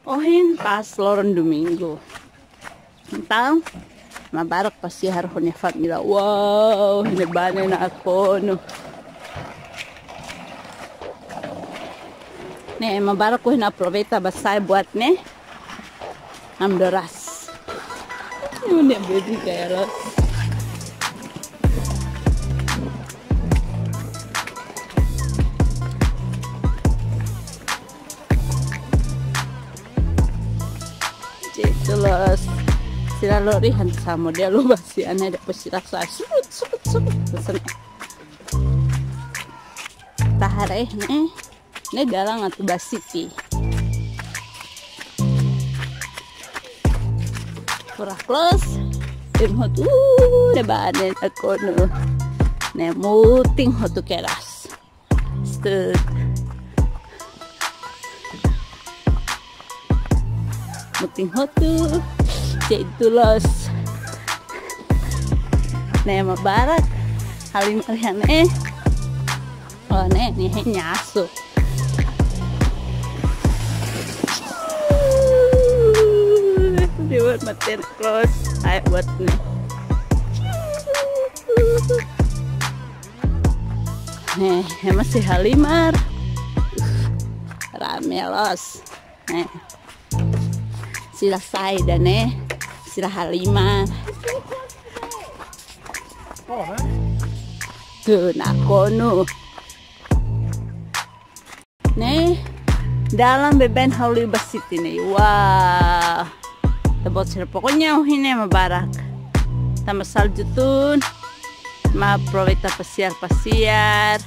Ohin pas lorong domingo. Então, barak pasti harus punya familia. Wow, ini banyak aku no. Nih, barak ko aproveita basay buat nih amdoras. Ini baby kayak Jelas sila lori hantu sama dia lu basi aneh ada pesira saya sebut pesen hare nih dalang atau basiti kurang close imhot debanen aku nu nih muting hotu keras stud muting hotu jadi los nih barak halimar nih oh nih nyasu buat matiin close ayo buat nih masih halimar rame los nih sila saya dan sila halimar tuh nakono nih dalam beben hauli basit ini wah tebot sila pokoknya ini barak tambah salju tun proveta pasiar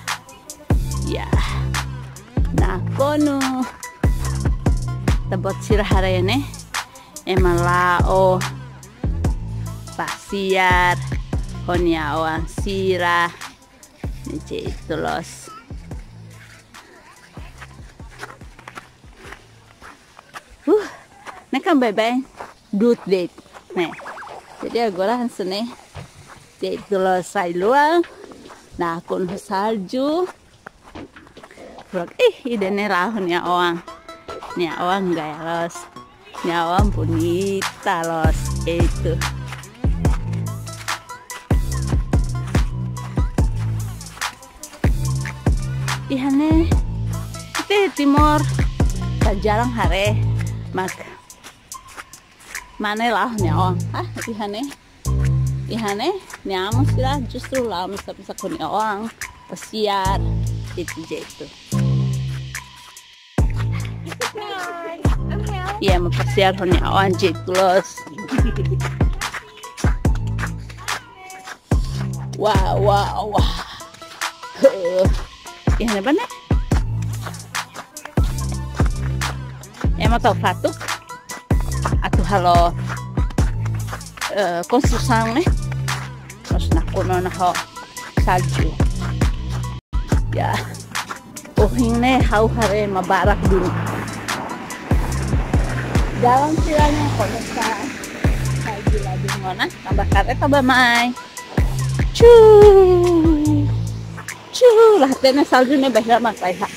ya nakono tebot sila hare nih emalao pasiar konyawan sira itu los ini kan bye dut date nih jadi agora hansene itu los say luang nah akun salju kurang idene rahon ya awang gaya los nyawa bonita los itu ihane itu timur jarang hare mak mana lah nyawa ihane nyamu sila justru lah bisa kuning orang pesiar itu. Iya, mempasiar honya awan jeklos. Wah. Ini apa nih? Ema tahu fatuk? Atau halo konstruksi nih? Terus nakono naho salju. Ya, ini hau hare barak dulu. Dalam silanya kontente kayak gila di mana tambah kare tambah mai lah tena salju nih bahasa makai ha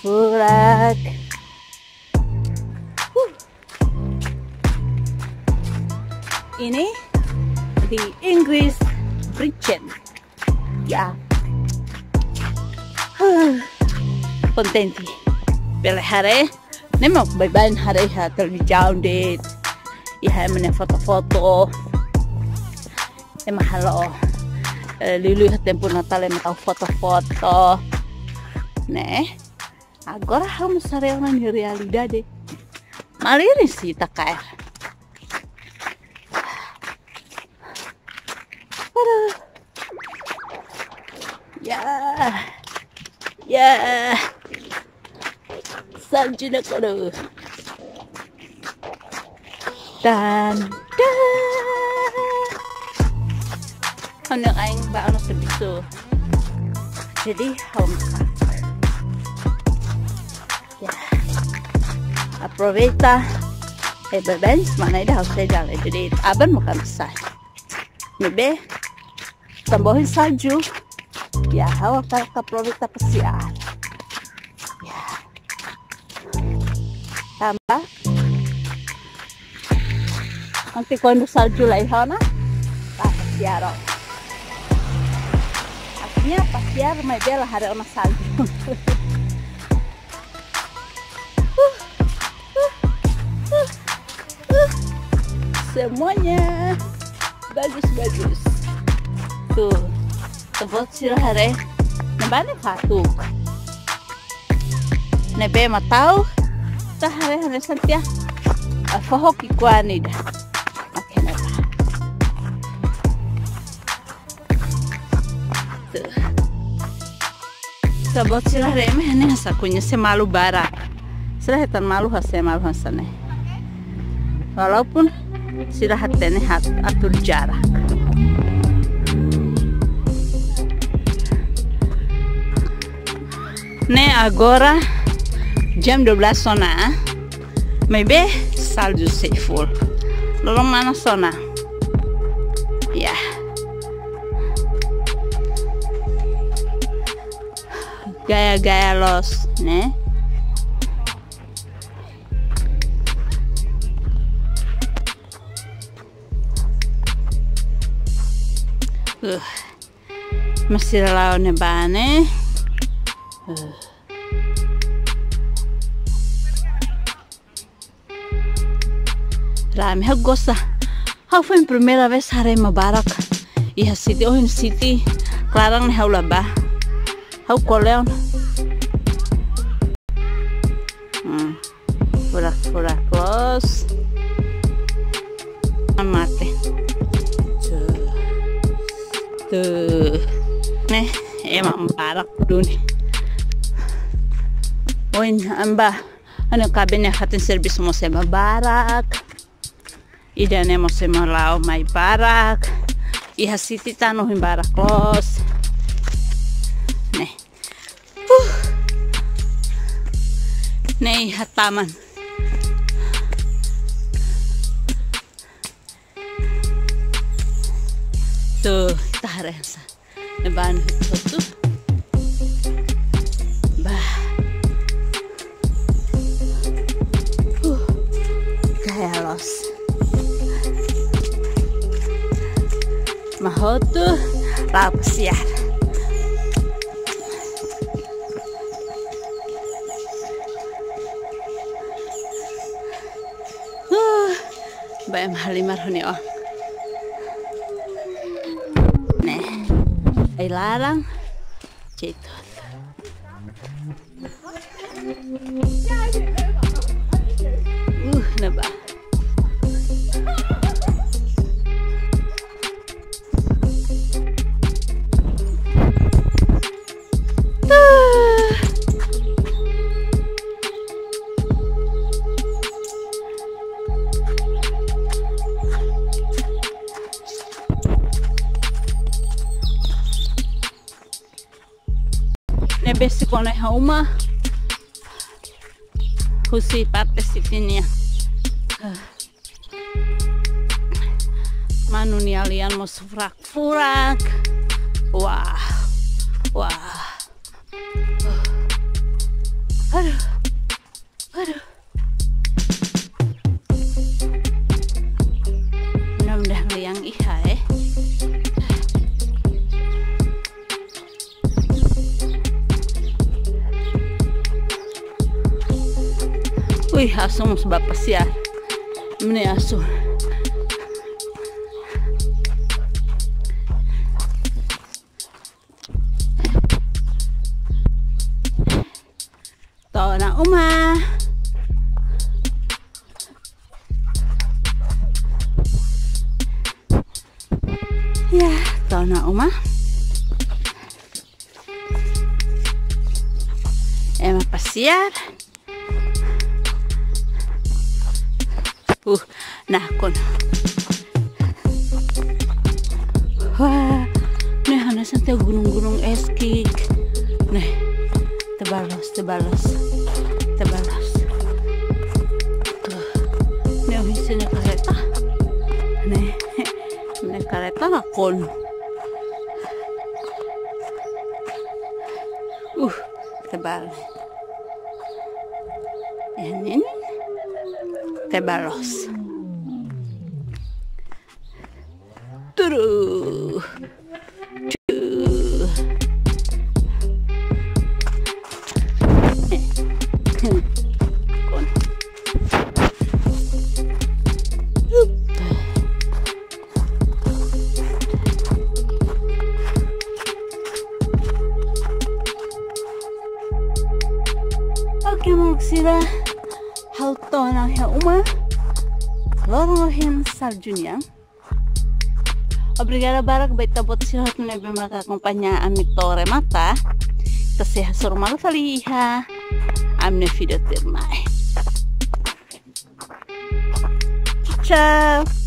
furak ini di Inggris Bridgend ya kontente pela hare nemo bye hare ha terlalu jauh deh ya mana foto-foto halo lulu tempo natal tahu foto-foto nih agora harus sareangan di realidade maliri sih tak kayak ya salju na kono dan ano aing ba ano sa biso jadi ya aproveita bebens mana ida harus jalan jadi aban makan besar nebe tambahin salju Ya, awak kaprolita pesiar. Ya. Tambah. Nanti kau salju lah na. Pesiar. Artinya pesiar mai bela hare ona salju. Semuanya bagus-bagus. Tuh, tebot sira hare. Nembane fatuk. Nebe matau. Ta hare santia. Faho kikwani dah. Oke neba. Tuh. Tebot sira hare mehne sakunya semalu barak. Sira hetan malu malu hasane. Walaupun sira hatene atur jarak. Ne agora jam 12 sona. Maybe salju full. Lorong mana sona? Ya. Gaya-gaya los, ne? Masih lawan bane. Rame gosta. How foi a primeira vez hare ma barak. E a city oh in city clarang ne haula ba. How koleon. Fura close. Mate. Tuh. Nih, emang barak duni. Oin amba ano kabine hatin service mo sa barak. Ida ne mo sa malao may barak. Iha city tano hin barak close. Nih. Nih hataman. Tuh, tahan sa. Naban itu. Bah. Kayak los. Mahotu lapsiar. Banhalimar huni oh. Ay larang citot. Naba. Besi kone hauma husi parte sitinya manu ni alian mo furak wah aduh mudah liang iha Wih, asum sebab pesiar. Ini asum. Tona Uma. Ya, Tona Uma. Ema pesiar. Nah kon. Wah, nih hana santai gunung-gunung eskik. Nih, tebalos. Nih sini kereta. Nih kereta lah kon. Tebal. Ini tebalos. Tuh. Oke, magsira hauto na Ema lorohin saljunya. Obrigada barak baita bot sila na makakompanya amito remata. Kasi hasur malu taliha amne video termai. Ciao.